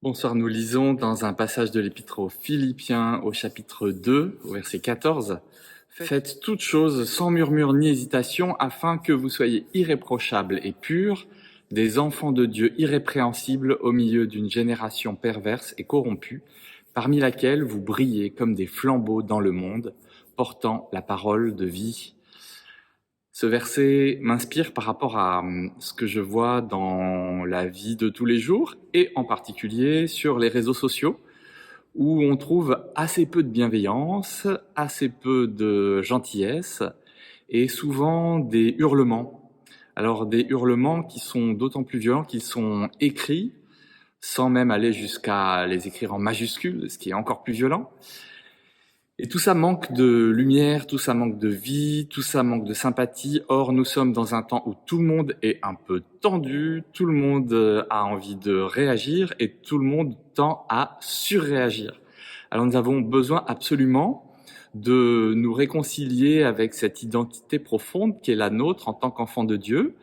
Bonsoir, nous lisons dans un passage de l'Épître aux Philippiens au chapitre 2, au verset 14. « Faites toutes choses sans murmure ni hésitation, afin que vous soyez irréprochables et purs, des enfants de Dieu irrépréhensibles au milieu d'une génération perverse et corrompue, parmi laquelle vous brillez comme des flambeaux dans le monde, portant la parole de vie. » Ce verset m'inspire par rapport à ce que je vois dans la vie de tous les jours et en particulier sur les réseaux sociaux où on trouve assez peu de bienveillance, assez peu de gentillesse et souvent des hurlements. Alors des hurlements qui sont d'autant plus violents qu'ils sont écrits sans même aller jusqu'à les écrire en majuscules, ce qui est encore plus violent. Et tout ça manque de lumière, tout ça manque de vie, tout ça manque de sympathie. Or, nous sommes dans un temps où tout le monde est un peu tendu, tout le monde a envie de réagir et tout le monde tend à surréagir. Alors, nous avons besoin absolument de nous réconcilier avec cette identité profonde qui est la nôtre en tant qu'enfant de Dieu,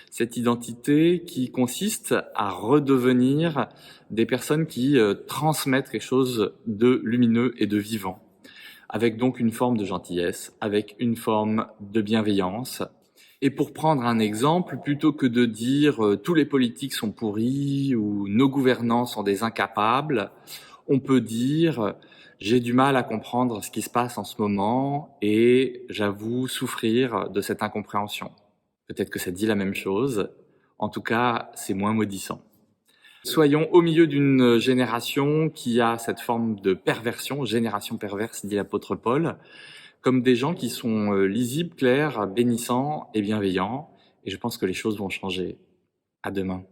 cette identité qui consiste à redevenir des personnes qui transmettent quelque chose de lumineux et de vivant, avec donc une forme de gentillesse, avec une forme de bienveillance. Et pour prendre un exemple, plutôt que de dire tous les politiques sont pourris ou nos gouvernants sont des incapables, on peut dire j'ai du mal à comprendre ce qui se passe en ce moment et j'avoue souffrir de cette incompréhension. Peut-être que ça dit la même chose, en tout cas c'est moins maudissant. Soyons au milieu d'une génération qui a cette forme de perversion, génération perverse, dit l'apôtre Paul, comme des gens qui sont lisibles, clairs, bénissants et bienveillants. Et je pense que les choses vont changer. À demain.